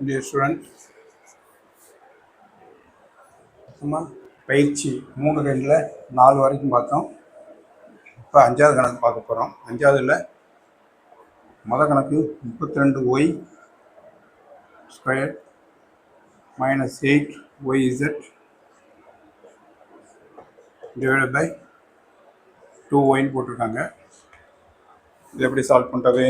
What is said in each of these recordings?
Dear student, நம்ம பயிற்சி 3-2ல் 4 வரைக்கும் பார்த்தோம். இப்போ 5வது கணக்கு பார்க்க போகிறோம். 5வதுல மொதல் கணக்கு 32y square minus 8yz divided by 2yன்னு போட்டிருக்காங்க. இது எப்படி சால்வ் பண்ணுறது?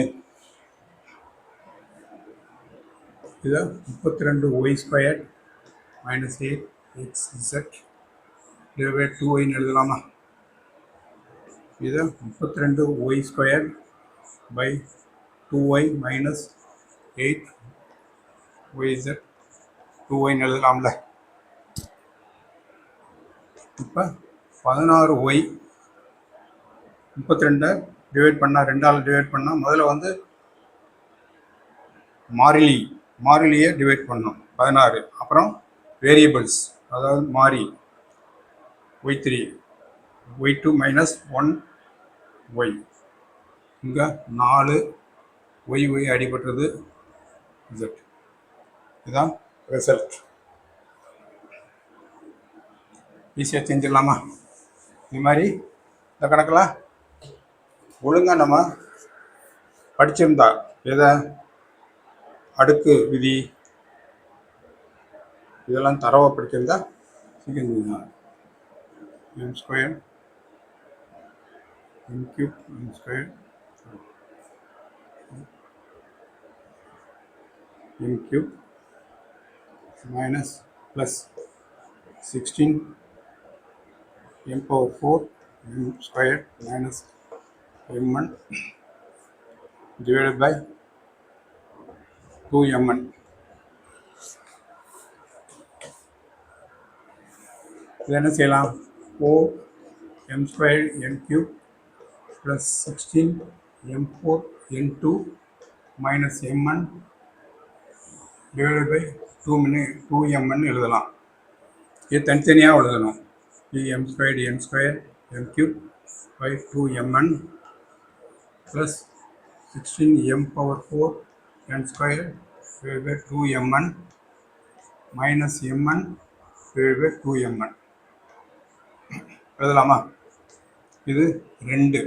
இதை 32y square minus 8xz divide by 2yன்னு எழுதலாமா? இதை 32y square by 2y minus 8yz 2yன்னு எழுதலாம்ல. இப்போ 16y 32 டிவைட் பண்ணால் 2ஆல் டிவைட் பண்ணால் முதல்ல வந்து மாறிலியை டிவைட் பண்ணோம் 16. அப்புறம் வேரியபிள்ஸ், அதாவது மாறி y3 y2 மைனஸ் 1y. இங்கே 4 y அடிபட்டுறது z. இதுதான் ரிசல்ட். ஈஸியாக செஞ்சிடலாமா? இது மாதிரி இந்த கணக்கெல்லாம் ஒழுங்காக நம்ம படிச்சிருந்தா எதை அடுக்கு விதி இதெல்லாம் தரவாக படிச்சிருந்தா சீக்கிரம் m square m cube m square m cube minus plus 16 m power 4 m square minus m1 divided by 2mn. இது என்ன செய்யலாம்? 4m square m cube plus 16 m4 n2 minus m1 divided by 2mn எழுதலாம். இது தனித்தனியாக எழுதணும். m square n square m cube by 2mn plus 16 m power 4 n square divided by 2mn minus mn divided by 2mn எழுதலாமா? இது 2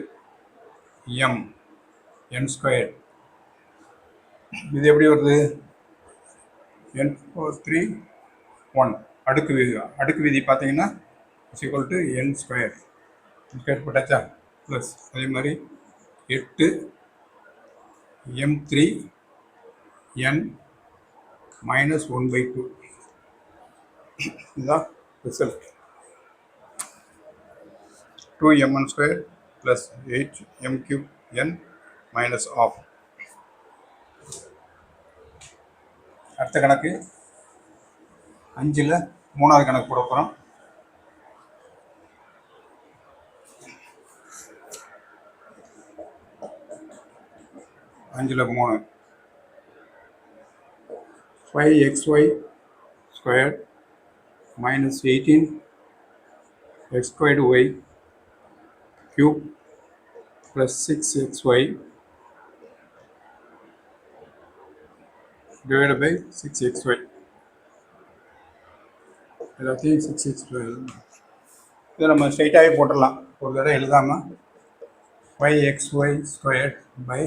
m n square. இது எப்படி வருது? n power 3 1 அடுக்கு விதி பார்த்தீங்கன்னா ஈக்குவல் டு n ஸ்கொயர் போட்டாச்சா? ப்ளஸ் அதே மாதிரி 8 m3 n மைனஸ் 1/2. இதுதான் result. 2mn square plus 8m cube n minus half. அடுத்த கணக்கு 5ல் 3வது கணக்கு போட போகிறோம். அஞ்சில் 3 5xy square minus 18x squared y cube plus 6xy divided by 6xy. எல்லாத்தையும் 6xy இதை நம்ம ஸ்ட்ரைட்டாகவே போட்டுடலாம். ஒரு தடவை எழுதாமல் 5xy square by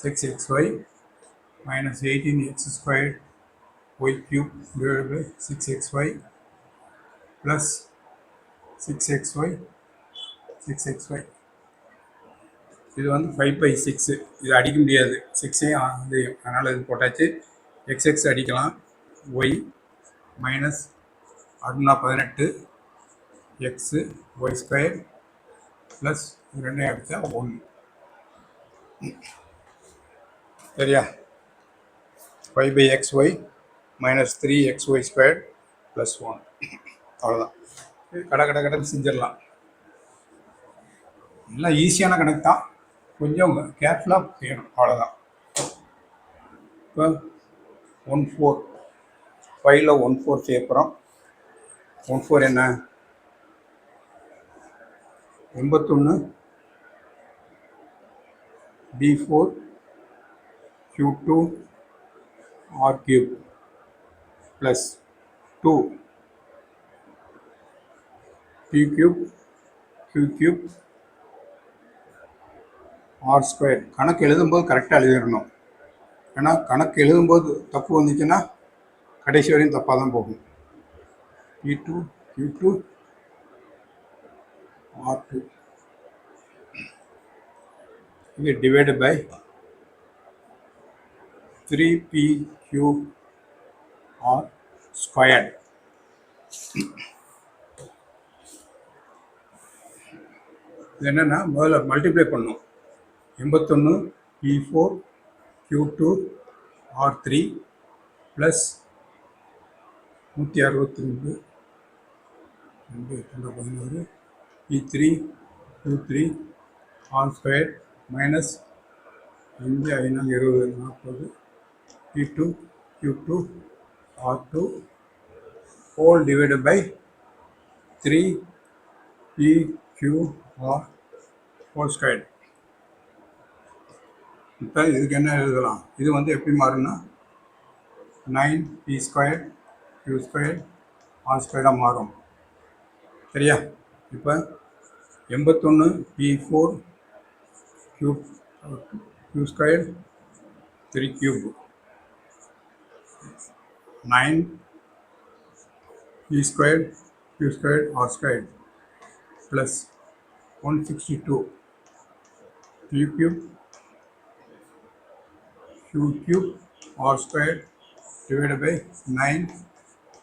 6xy minus 18x squared y cube divided by 6xy plus 6xy இது வந்து 5/6. இது அடிக்க முடியாது, 6ஐயும் அதையும், அதனால் இது போட்டாச்சு. xx அடிக்கலாம். y minus 18 x y square plus 2 அடித்தா 1. சரியா? 5/xy minus 3xy square plus 1. அவ்வளோதான். கடை செஞ்சிடலாம். எல்லாம் ஈஸியான கணக்கு தான், கொஞ்சம் கேர்ஃபுல்லாக செய்யணும். அவ்வளோதான். இப்போ 1/4 5ல் 1/4 சேர்ப்புறோம். 1/4 என்ன? 81 d4 q2 r cube plus 2 p cube q cube r square. கணக்கு எழுதும்போது கரெக்டாக எழுதிடணும். ஏன்னா கணக்கு எழுதும்போது தப்பு வந்துச்சுன்னா கடைசி வரையும் தப்பாக தான் போகும். p2 q2 r2 இது divide by 3pq r squared. இது என்னென்னா முதல்ல மல்டிப்ளை பண்ணும். 81 p4 q2 r3 plus 162 11 p3 q3 r square minus 5 5 20 40 p2 q2 r2 whole divide by 3 pq r whole square. இப்போ இதுக்கு என்ன எழுதலாம்? இது வந்து எப்படி மாறும்னா 9p square q square r ஸ்கொயராக மாறும். சரியா? இப்போ 81 p4 q square 3 cube 9 p square q square r square plus 162 p cube q cube r squared divided by 9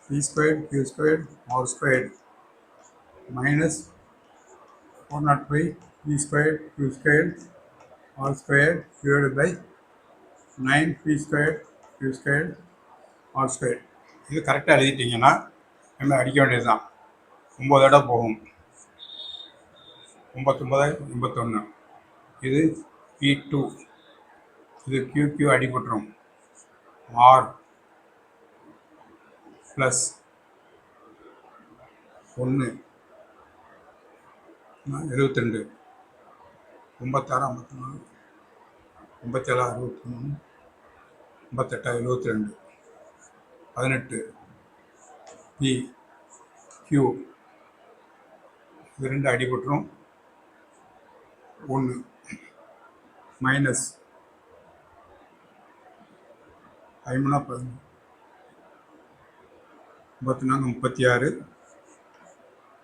p squared q squared r squared minus 405 p squared q squared r squared divided by 9 p squared q squared r squared. இது கரெக்டாக எழுதிட்டிங்கன்னா நம்ம அடிக்க வேண்டியது தான். 9 இடம் போகும். 99 81. இது p2, இது QQ அடிபட்டுரும். R plus 1 72 56 54 57 63 58 72 18 P Q இது 2 அடிபட்டுரும். 1 மைனஸ் 5 54 36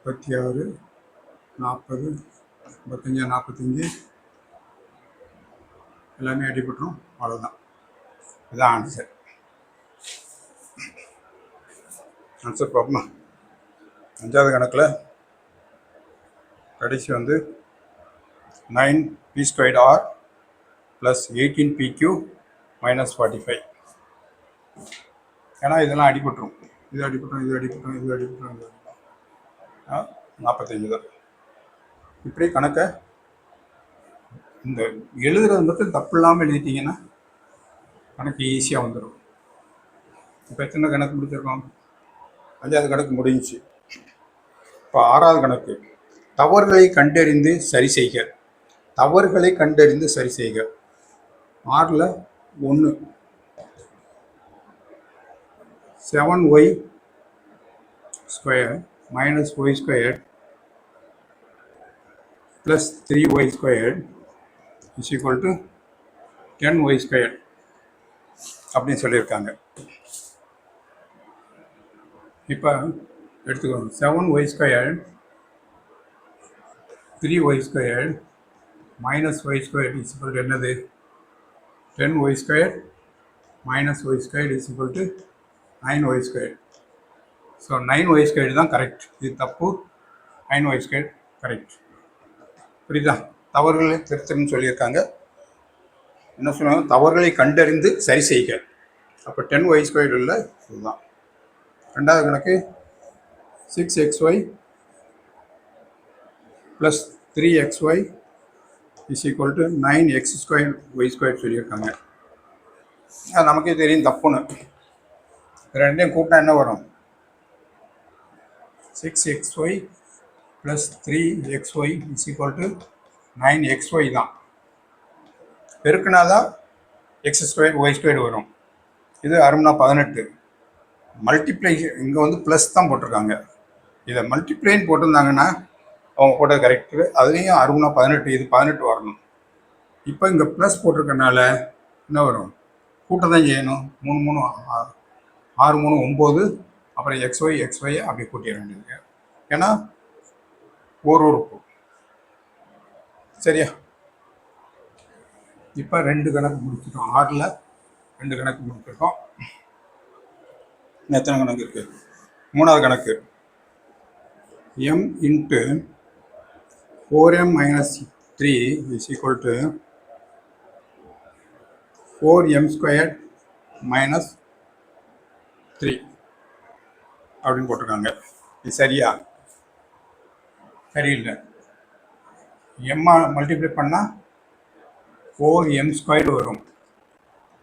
36 40 55 45 எல்லாமே அடிபட்டுரும். அவ்வளோதான். இதுதான் ஆன்சர். ஆன்சர் பார்ப்போமா? 5வது கணக்கில் கடைசி வந்து 9p squared r plus 18pq minus 45. ஏன்னா இதெல்லாம் அடிபட்டுரும். இது அடிபட்டுரும், இது அடிபட்டுரும், இது அடிபட்டுரும், இது அடிபட்டுரும். 45 தான். இப்படி கணக்கை இந்த எழுதுறது மட்டும் தப்பு இல்லாமல் எழுதிட்டிங்கன்னா கணக்கு ஈஸியாக வந்துடும். இப்போ எத்தனை கணக்கு முடிச்சிருக்கோம்? 5வது கணக்கு முடிஞ்சிச்சு. இப்போ 6வது கணக்கு தவறுகளை கண்டறிந்து சரி செய்க. தவறுகளை கண்டறிந்து சரி செய்க. 6ல் 1 7y square minus y square plus 3y square is equal to 10y square அப்படின்னு சொல்லியிருக்காங்க. இப்போ எடுத்துக்கோங்க. 7y square 3y square minus y square is equal to என்னது? 10y square minus y square is equal to 9y square. So 9y square தான் correct. இது தப்பு. 9y square correct. புரியுதா? தவறுகளை திருத்தணும்னு சொல்லியிருக்காங்க. என்ன சொல்லுவாங்க? தவறுகளை கண்டறிந்து சரி செய்க. அப்போ 10y ஸ்கொயர் இல்லை, இதுதான். 2வது கணக்கு 6xy plus 3xy is equal to 9x square y square சொல்லியிருக்காங்க. அது நமக்கே தெரியும் தப்புன்னு. ரெண்டையும் கூட்டினா என்ன வரும்? 6xy plus 3xy is equal to 9xy தான். பெருக்குனா தான் எக்ஸ் ஸ்கொயர் ஒய் ஸ்கொயர் வரும். இது 6 18. மல்டிப்ளை இங்கே வந்து ப்ளஸ் தான் போட்டிருக்காங்க. இதை மல்டிப்ளைன்னு போட்டிருந்தாங்கன்னா அவங்க போட்டது கரெக்டு. அதுலேயும் 6 18, இது 18 வரணும். இப்போ இங்கே ப்ளஸ் போட்டிருக்கனால என்ன வரும்? கூட்டம் தான் செய்யணும். 3 3 6 3 9, அப்புறம் XY அப்படி கூட்டிட வேண்டியது. ஏன்னா ஒரு உறுப்பு. சரியா? இப்போ 2 கணக்கு முடிச்சிட்டோம். 6ல் 2 கணக்கு முடிச்சிருக்கோம். எத்தனை கணக்கு இருக்கு? 3வது கணக்கு m into 4m minus 3 is equal to 4m square minus 3 அப்படின்னு போட்டிருக்காங்க. இது சரியா? சரியில்லை. எம்மா மல்டிப்ளை பண்ணால் 4m ஸ்கொயர் வரும்.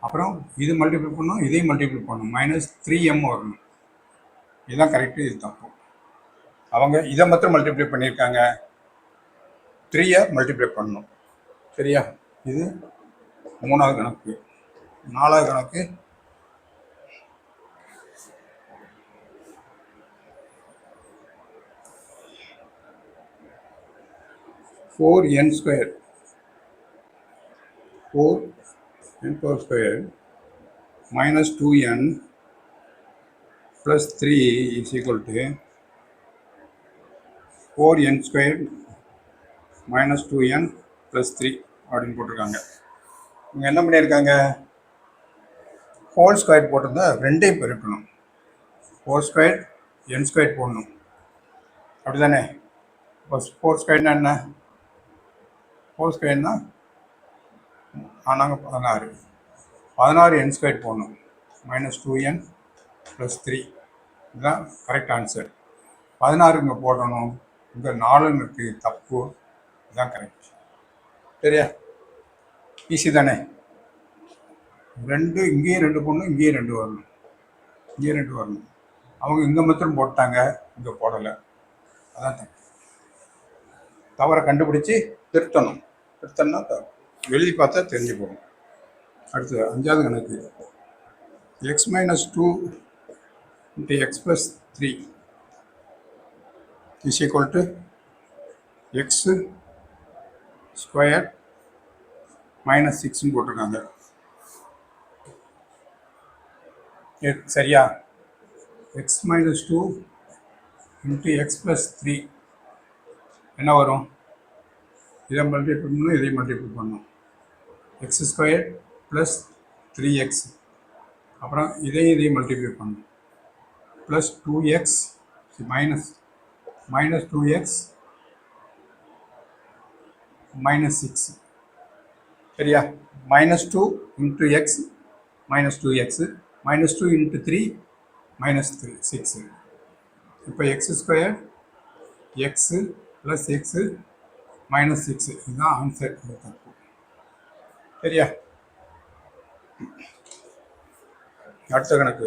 அப்புறம் இது மல்டிப்ளை பண்ணணும், இதையும் மல்டிப்ளை பண்ணணும், மைனஸ் 3m வரணும். இதுதான் கரெக்டு, இது தப்பு. அவங்க இதை மாத்திரம் மல்டிப்ளை பண்ணியிருக்காங்க, 3 மல்டிப்ளை பண்ணணும். சரியா? இது 3வது கணக்கு. 4வது கணக்கு n square 4n power square minus 2n plus 3 is equal to 4n square minus 2n plus 3 அப்படின்னு போட்டிருக்காங்க. இங்கே என்ன பண்ணியிருக்காங்க? ஹோல் ஸ்கொயர் போட்டிருந்தா 2ஐயும் பெருக்கணும். 4 ஸ்கொயர் n ஸ்கொயர் போடணும். அப்படி தானே? இப்போ 4 ஸ்கொயர்னா என்ன? 4 ஸ்கொயர்னா நாங்கள் 16 n ஸ்கொயர் போடணும். மைனஸ் 2n ப்ளஸ் 3 இதுதான் கரெக்ட் ஆன்சர். 16 இங்கே போடணும், இங்கே 4ன்னு இருக்குது, தப்பு. இதுதான் கரெக்ட். சரியா? ஈஸி தானே? 2 இங்கேயும் 2 போடணும், இங்கேயும் 2 வரணும், இங்கேயும் 2 வரணும். அவங்க இங்கே மாத்திரம் போட்டாங்க, இங்கே போடலை. அதான் தப்பு. தவறை கண்டுபிடிச்சி திருத்தணும். திருத்தம்னா எழுதி பார்த்தா தெரிஞ்சு போகும். அடுத்து 5வது கணக்கு x minus 2 into x plus 3 is equal to x square minus 6ன்னு போட்டிருக்காங்க. சரியா? x minus 2 into x plus 3 என்ன வரும்? இதை மல்டிப்ளை பண்ணணும், இதையும் மல்டிப்ளை பண்ணணும். எக்ஸ் ஸ்கொயர் ப்ளஸ் 3x, அப்புறம் இதையும் மல்டிப்ளை பண்ணணும். Plus 2x minus 2x minus 6. சரியா? Minus 2 into X minus 2x, minus 2 into 3 minus 6. இப்போ X square x plus x minus 6 இதுதான் ஆன்சர். தப்பு. சரியா? அடுத்த கணக்கு,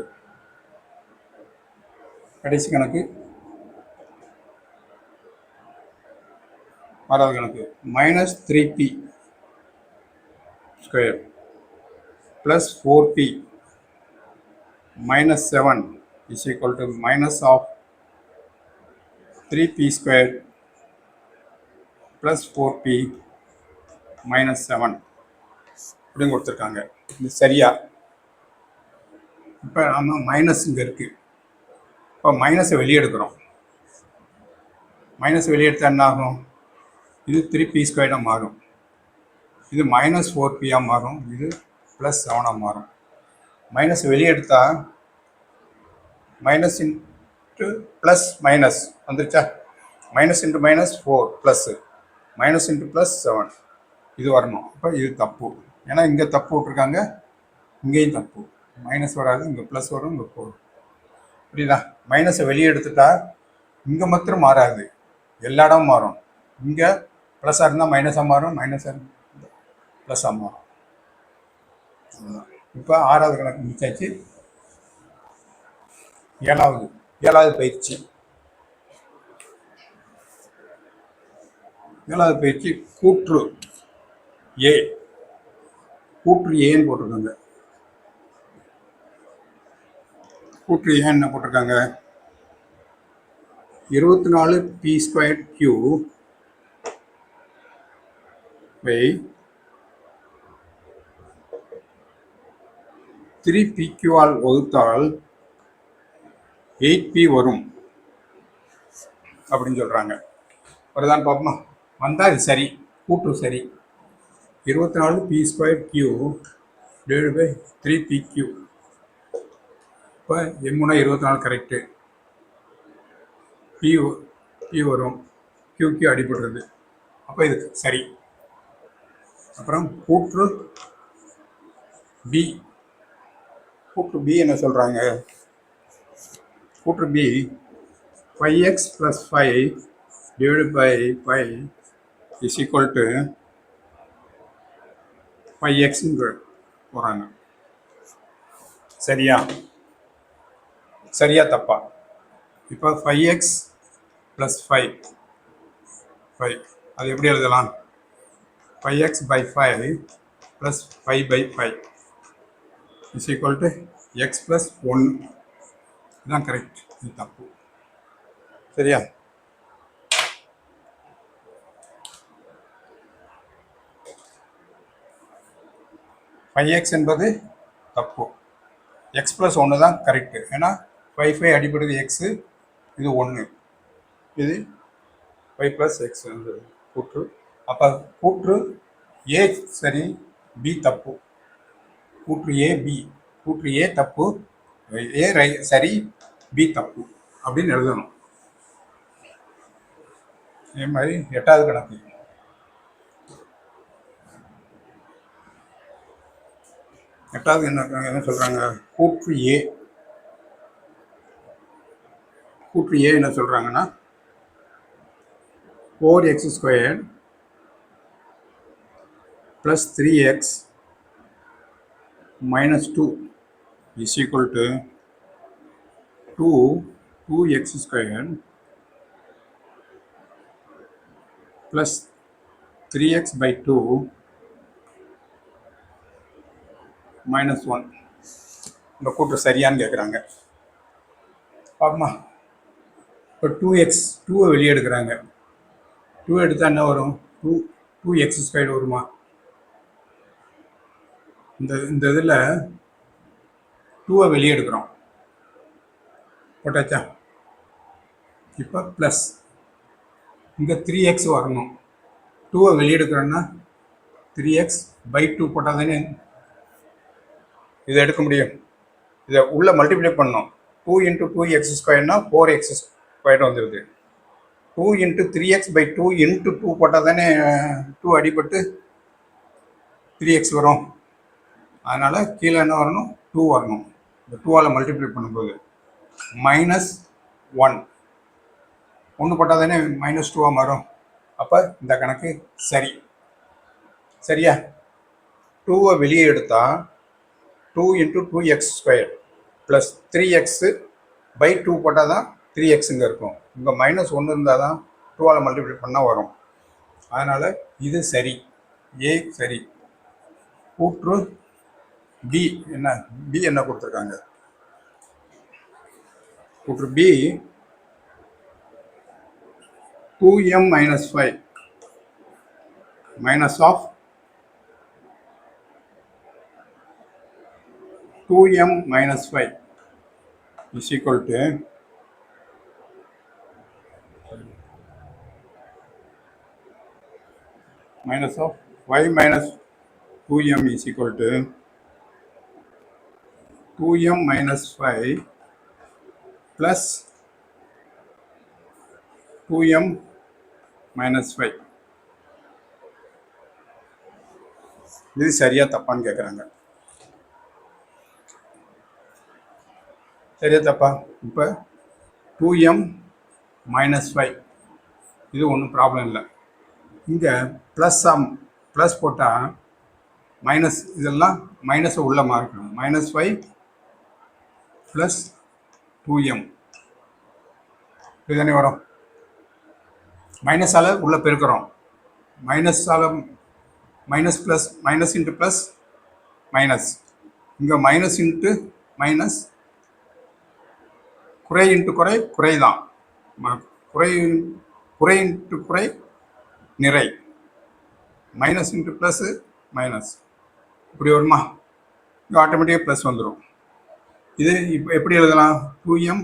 கடைசி கணக்கு, 6வது கணக்கு minus 3p square plus 4p minus 7 is equal to minus of 3p square plus 4p minus 7 அப்படின்னு கொடுத்துருக்காங்க. இது சரியா? இப்போ நம்ம மைனஸ் இங்கே இருக்குது. இப்போ மைனஸை வெளியே எடுக்கிறோம். மைனஸ் வெளியே எடுத்தால் என்ன ஆகும்? இது 3p ஸ்கொயர்டாக மாறும், இது மைனஸ் 4pயாக மாறும், இது ப்ளஸ் 7ஆக மாறும். மைனஸ் வெளியே எடுத்தால் மைனஸ் இன்ட்டு ப்ளஸ் மைனஸ் வந்துருச்சா? Minus into minus 4 plus, minus into plus 7 இது வரணும். அப்போ இது தப்பு. ஏன்னா இங்கே தப்பு விட்ருக்காங்க, இங்கேயும் தப்பு. மைனஸ் வராது, இங்கே ப்ளஸ் வரும், இங்கே 4. புரியுதா? மைனஸை வெளியே எடுத்துட்டா இங்கே மாத்திரம் மாறாது, எல்லா இடமும் மாறும். இங்கே ப்ளஸ்ஸாக இருந்தால் மைனஸாக மாறும், மைனஸாக இருந்தால் ப்ளஸ்ஸாக மாறும். இப்போ 6வது கணக்கு முடிச்சாச்சு. 7வது பயிற்சி. 7வது பயிற்சி கூற்று ஏ. கூற்று ஏன்னு போட்டிருக்காங்க. கூற்று ஏன் என்ன போட்டிருக்காங்க, 24 P square Q by 3PQ ஆல் வகுத்தால் 8P வரும் அப்படின்னு சொல்கிறாங்க. வருதான் பார்ப்போமா? வந்தால் இது சரி, கூற்று சரி. 24 P square Q divide by 3PQ. இப்போ எம்முனா 24 கரெக்டு, பி வரும், கியூ அடிபடுறது. அப்போ இது சரி. அப்புறம் கூற்று பி, கூற்று பி என்ன சொல்கிறாங்க, கூற்று B 5x + 5 divided by 5 is equal to 5x போகிறாங்க. சரியா? சரியா தப்பா? இப்போ 5x + 5 அது எப்படி எழுதலாம்? 5x by 5 plus 5 by 5 is equal to x plus 1. இதுதான் கரெக்ட், இது தப்பு. சரியா? எக்ஸ் என்பது தப்பு, எக்ஸ் ப்ளஸ் 1 தான் கரெக்டு. ஏன்னா 5 அடிப்படுது எக்ஸு, இது 1, இது 5 + x கூற்று. அப்போ கூற்று ஏ சரி, பி தப்பு. கூற்று ஏ பி, கூற்று ஏ தப்பு, ஏ சரி, பி தப்பு அப்படின்னு எழுதணும். இதே மாதிரி 8வது கணக்கு. 8வது என்ன சொல்கிறாங்க, கூற்று ஏ. கூற்று ஏ என்ன சொல்கிறாங்கன்னா 4x² + 3x - 2 is equal to 2x² plus 3x by 2 minus 1. இந்த கூற்று சரியான்னு கேட்குறாங்க. பார்ப்போமா? இப்போ 2வை வெளியே எடுக்கிறாங்க. 2 எடுத்தால் என்ன வரும்? 2x² வருமா? இந்த இதில் 2வை வெளியே எடுக்கிறோம், போட்டாச்சா? இப்போ ப்ளஸ் இங்கே 3x வரணும். 2வை வெளியே எடுக்கிறோன்னா 3x by 2 போட்டால் தானே இதை எடுக்க முடியும். இதை உள்ளே மல்டிப்ளை பண்ணணும். 2 × 2x² 4x² வந்துடுது. 2 × 3x by 2 × 2 போட்டால் தானே 2 அடிபட்டு 3x வரும். அதனால் கீழே என்ன வரணும்? 2 வரணும். இந்த 2ஆல் மல்டிப்ளை பண்ணும்போது -1 போட்டால் தானே -2 வரும். அப்போ இந்த கணக்கு சரி. சரியா? 2வை வெளியே எடுத்தால் 2 × 2x² + 3x by 2 போட்டால் தான் 3x இங்கே இருக்கும். இங்கே -1 இருந்தால் தான் 2ஆல் மல்டிப்ளை பண்ணால் வரும். அதனால் இது சரி, ஏ சரி. கூற்று பி என்ன கொடுத்துருக்காங்க? கூற்று B 2m - 5 minus of 2m - 5 is equal to minus of 5 minus 2m is equal to 2m - 5 plus 2m - 5. இது சரியா தப்பான்னு கேட்குறாங்க. சரியா தப்பா? இப்போ 2m - 5 இது ஒன்றும் ப்ராப்ளம் இல்லை. இங்கே ப்ளஸ் போட்டால் மைனஸ், இதெல்லாம் மைனஸை உள்ளே மாறிக்கணும். -5 + 2m இதுதானே வரும். மைனஸால் உள்ளே பெருக்கிறோம். மைனஸால் minus plus, minus into plus minus, இங்கே மைனஸ் இன்ட்டு மைனஸ் குறை இன்ட்டு குறை குறை தான். குறை குறை இன்ட்டு குறை நிறை. Minus into plus minus. இப்படி வருமா? இங்கே ஆட்டோமேட்டிக்காக ப்ளஸ் வந்துடும். இது இப்போ எப்படி எழுதலாம்? 2m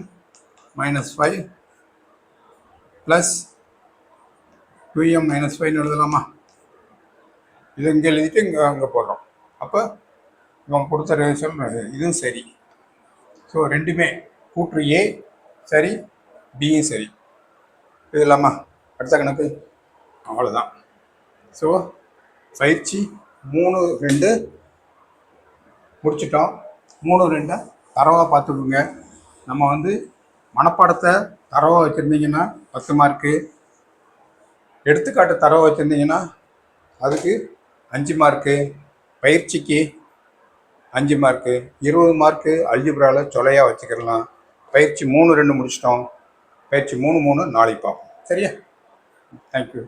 minus 5 plus 2m minus 5ன்னு எழுதலாமா? இது இங்கே எழுதிட்டு இங்கே அங்கே போடுறோம். அப்போ இவங்க கொடுத்த ரிசல்ட் இதுவும் சரி. ஸோ ரெண்டுமே கூற்று ஏ சரி, பியும் சரி. இது இல்லாமா? அடுத்த கணக்கு அவ்வளோதான். ஸோ பயிற்சி 3-2 முடிச்சிட்டோம். 3-2 தரவாக பார்த்துக்குங்க. நம்ம வந்து மனப்பாடத்தை தரவாக வச்சுருந்தீங்கன்னா 10 மார்க்கு, எடுத்துக்காட்டு தரவாக வச்சுருந்தீங்கன்னா அதுக்கு 5 மார்க்கு, பயிற்சிக்கு 5 மார்க்கு, 20 மார்க்கு அல்ஜிப்ராவில் சொலையாக வச்சுக்கிடலாம். பயிற்சி 3-2 முடிச்சிட்டோம். பயிற்சி 3-3 நாளைக்கு பார்ப்போம். சரியா? தேங்க்யூ.